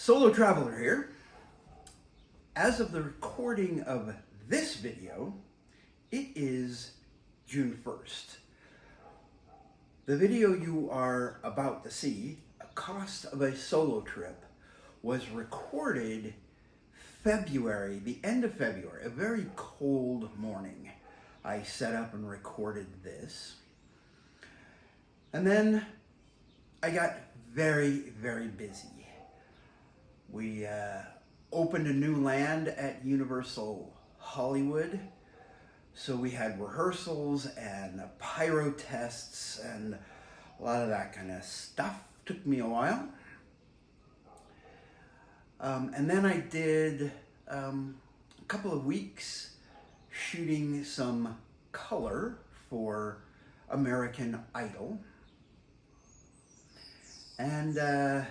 Solo Traveler here. As of the recording of this video, it is June 1st. The video you are about to see, A Cost of a Solo Trip, was recorded February, the end of February, a very cold morning. I set up and recorded this. And then I got very, very busy. We opened a new land at Universal Hollywood, so we had rehearsals and pyro tests and a lot of that kind of stuff. Took me a while. And then I did a couple of weeks shooting some color for American Idol. And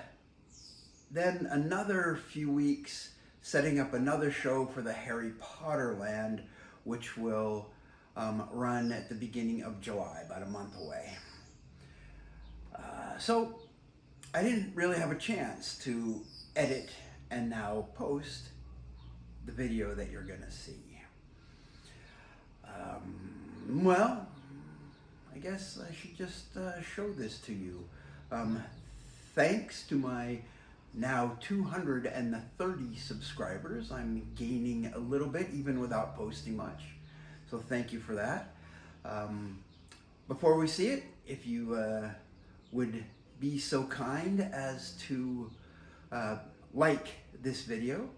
then another few weeks setting up another show for the Harry Potter land, which will run at the beginning of July, about a month away. So I didn't really have a chance to edit and now post the video that you're gonna see. Well, I guess I should just show this to you. Thanks to my now 230 subscribers, I'm gaining a little bit even without posting much. So thank you for that. Before we see it, if you would be so kind as to like this video.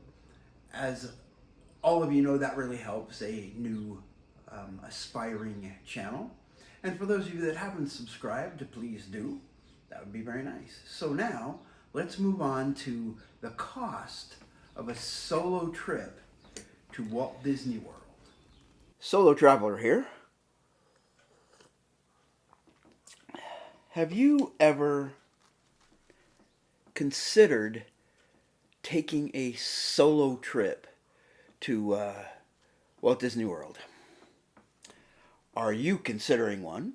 As all of you know, that really helps a new aspiring channel. And for those of you that haven't subscribed, please do. That would be very nice. So now, let's move on to the cost of a solo trip to Walt Disney World. Solo Traveler here. Have you ever considered taking a solo trip to Walt Disney World? Are you considering one?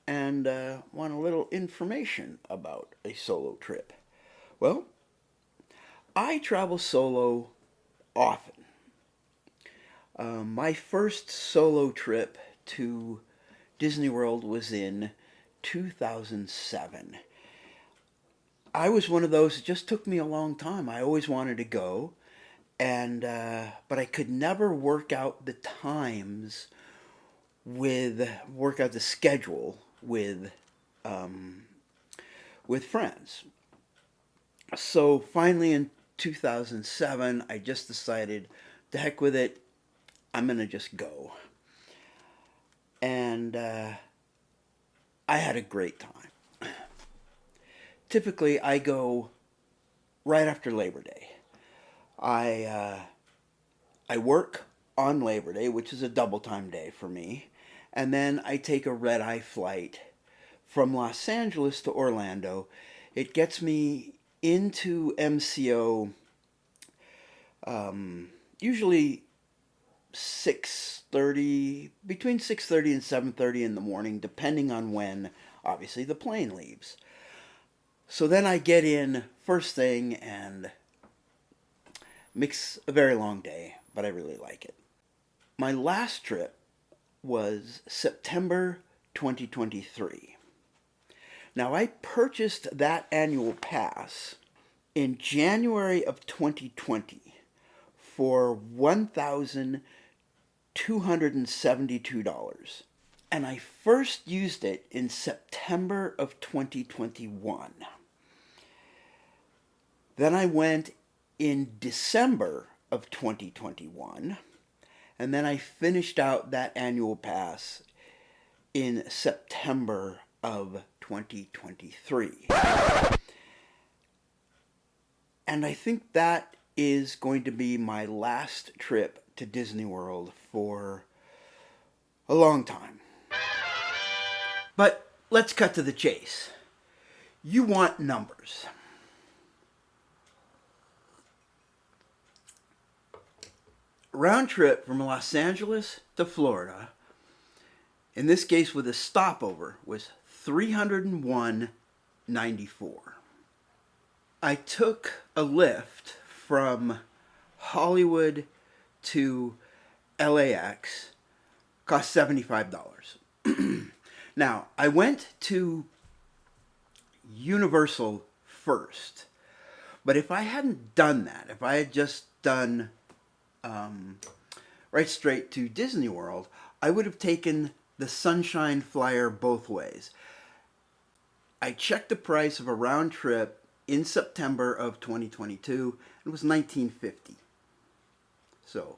And want a little information about a solo trip? Well, I travel solo often. My first solo trip to Disney World was in 2007. I was one of those, it just took me a long time. I always wanted to go, and but I could never work out the times work out the schedule with friends. So finally in 2007, I just decided, to heck with it, I'm gonna just go. And I had a great time. Typically, I go right after Labor Day. I work on Labor Day, which is a double time day for me. And then I take a red-eye flight from Los Angeles to Orlando. It gets me into MCO usually 6:30, between 6:30 and 7:30 in the morning, depending on when, obviously, the plane leaves. So then I get in first thing and makes a very long day, but I really like it. My last trip was September 2023. Now, I purchased that annual pass in January of 2020 for $1,272. And I first used it in September of 2021. Then I went in December of 2021. And then I finished out that annual pass in September of 2023. And I think that is going to be my last trip to Disney World for a long time. But let's cut to the chase. You want numbers. Round trip from Los Angeles to Florida, in this case with a stopover, was $301.94. I took a lift from Hollywood to LAX, cost $75. Now, I went to Universal first, but if I hadn't done that, if I had just done right straight to Disney World, I would have taken the Sunshine Flyer both ways. I checked the price of a round trip in September of 2022. It was $19.50. So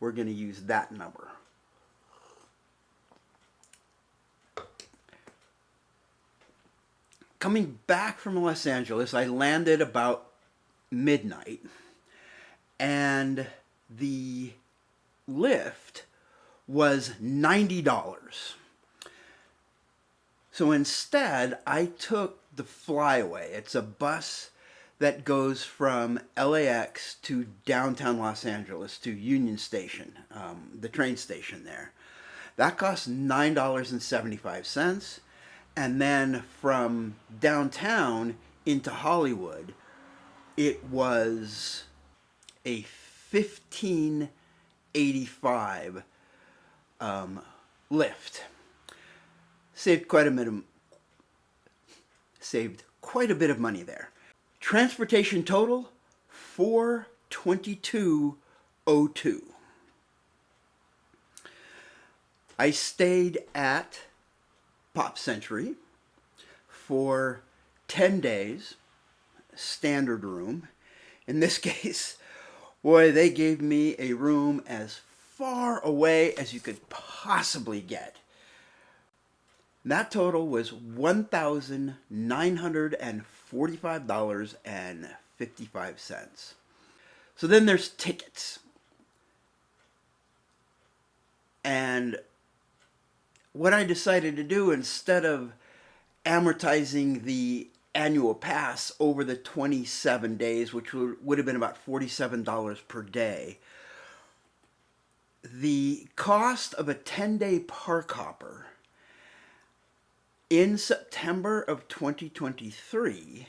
we're going to use that number. Coming back from Los Angeles, I landed about midnight, and the lift was $90. So instead, I took the Flyaway. It's a bus that goes from LAX to downtown Los Angeles to Union Station, the train station there. That costs $9.75. And then from downtown into Hollywood, it was a $15.85 lift. Saved quite a bit of money there. Transportation total $422.02. I stayed at Pop Century for 10 days, standard room. In this case, boy, they gave me a room as far away as you could possibly get. That total was $1,945.55. So then there's tickets. And what I decided to do, instead of amortizing the annual pass over the 27 days, which would have been about $47 per day, the cost of a 10-day park hopper in September of 2023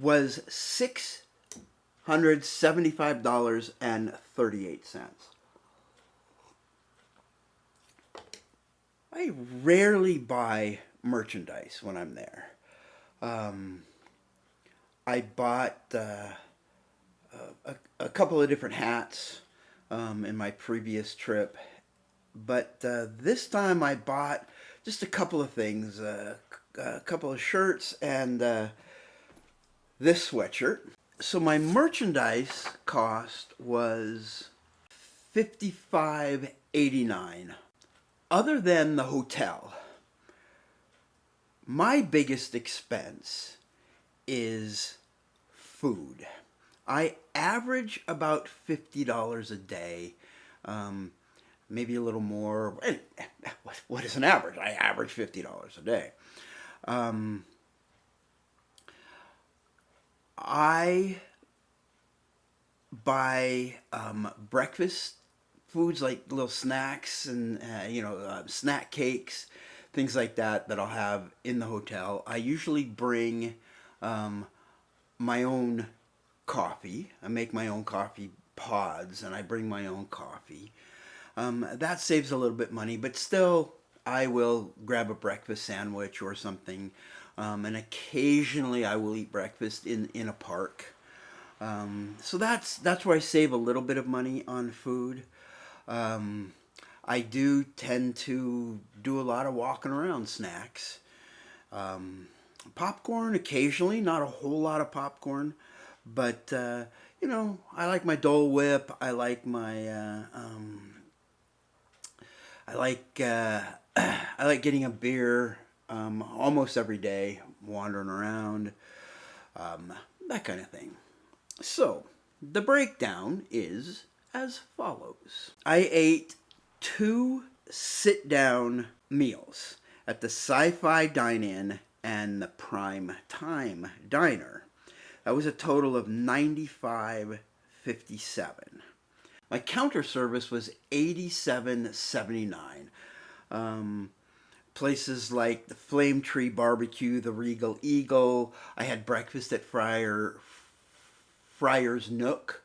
was $675.38. I rarely buy merchandise when I'm there. I bought a couple of different hats in my previous trip, but this time I bought just a couple of things, a couple of shirts and this sweatshirt. So my merchandise cost was $55.89. Other than the hotel, my biggest expense is food. I average about $50 a day, maybe a little more. What is an average? I average $50 a day. I buy breakfast foods, like little snacks and snack cakes, things like that I'll have in the hotel. I usually bring my own coffee. I make my own coffee pods, and I bring my own coffee. That saves a little bit money, but still I will grab a breakfast sandwich or something, and occasionally I will eat breakfast in a park. So that's where I save a little bit of money on food. I do tend to do a lot of walking around snacks. Popcorn occasionally, not a whole lot of popcorn, but I like my Dole Whip. I like my I like getting a beer almost every day, wandering around, that kind of thing. So the breakdown is as follows. I ate 2 sit-down meals at the Sci-Fi Dine-In and the Prime Time Diner. That was a total of $95.57. My counter service was $87.79. places like the Flame Tree Barbecue, the Regal Eagle. I had breakfast at Friar's Nook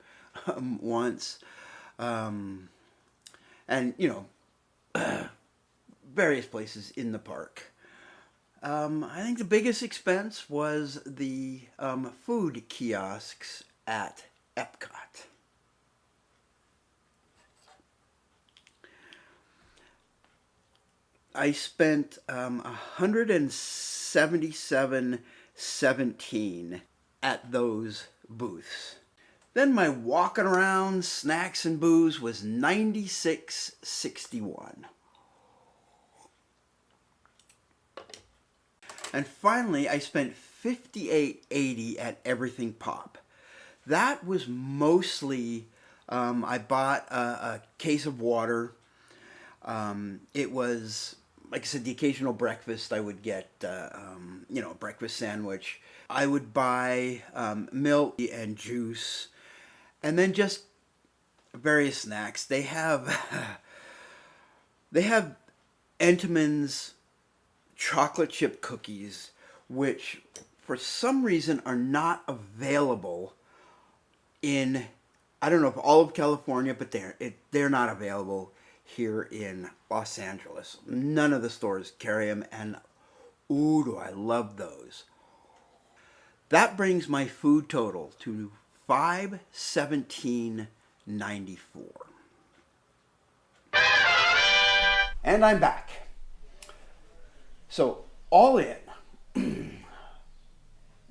once. And, various places in the park. I think the biggest expense was the food kiosks at Epcot. I spent $177.17 at those booths. Then my walking around, snacks and booze was $96.61. And finally, I spent $58.80 at Everything Pop. That was mostly, I bought a case of water. It was, like I said, the occasional breakfast. I would get, a breakfast sandwich. I would buy milk and juice, and then just various snacks. They have Entenmann's chocolate chip cookies, which for some reason are not available in, I don't know if all of California, but they're not available here in Los Angeles. None of the stores carry them, and ooh, do I love those. That brings my food total to $517.94. And I'm back. So, all in,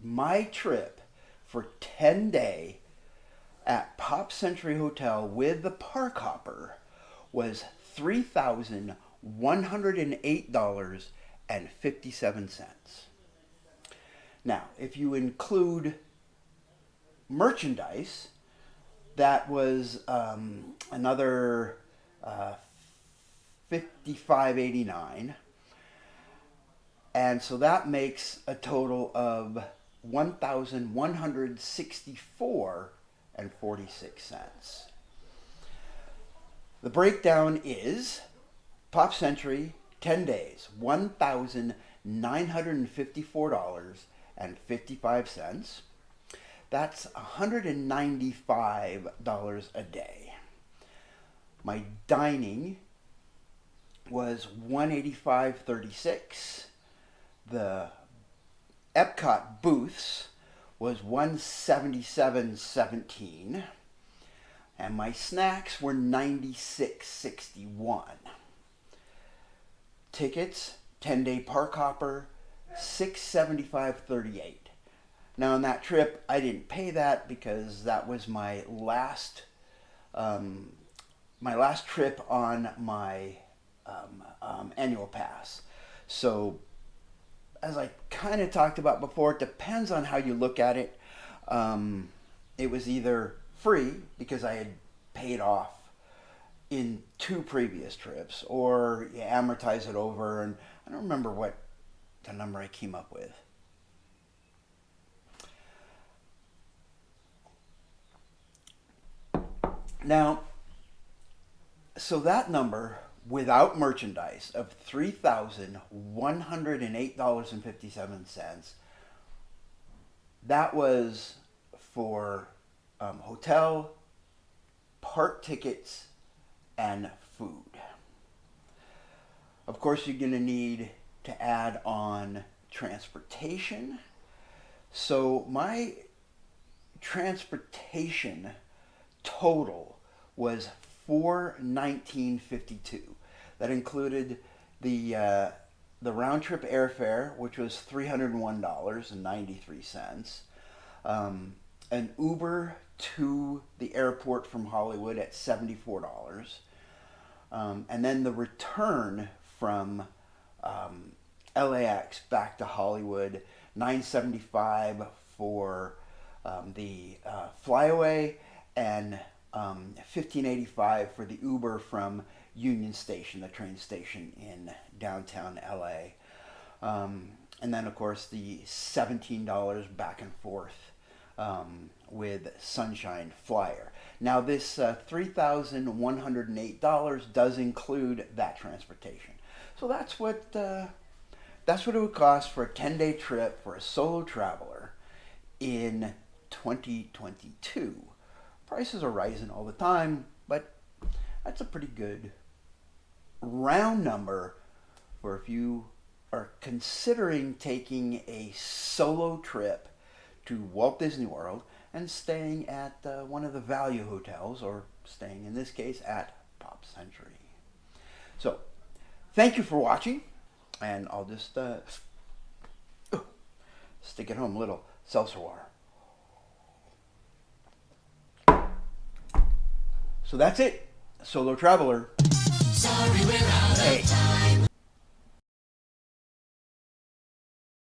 my trip for 10-day at Pop Century Hotel with the Park Hopper was $3,108.57. Now, if you include merchandise, that was another $55.89. And so that makes a total of $1,164.46. The breakdown is Pop Century, 10 days, $1,954.55. That's $195 a day. My dining was $185.36. The Epcot booths was $177.17. And my snacks were $96.61. Tickets, 10-day Park Hopper, $675.38. Now on that trip, I didn't pay that because that was my last trip on my annual pass. So, as I kind of talked about before, it depends on how you look at it. It was either free because I had paid off in 2 previous trips, or you amortize it over, and I don't remember what the number I came up with. Now, so that number without merchandise of $3,108.57, that was for hotel, park tickets, and food. Of course, you're going to need to add on transportation. So my transportation total was $419.52. That included the round trip airfare, which was $301.93. An Uber to the airport from Hollywood at $74. And then the return from LAX back to Hollywood, $975 for the flyaway, and $15.85 for the Uber from Union Station, the train station in downtown LA. And then, of course, the $17 back and forth with Sunshine Flyer. Now, this $3,108 does include that transportation. So that's what it would cost for a 10-day trip for a solo traveler in 2022. Prices are rising all the time, but that's a pretty good round number for if you are considering taking a solo trip to Walt Disney World and staying at one of the value hotels, or staying in this case at Pop Century. So, thank you for watching, and I'll just stick it home a little seltzer water. So that's it, Solo Traveler. Sorry, we're out of time.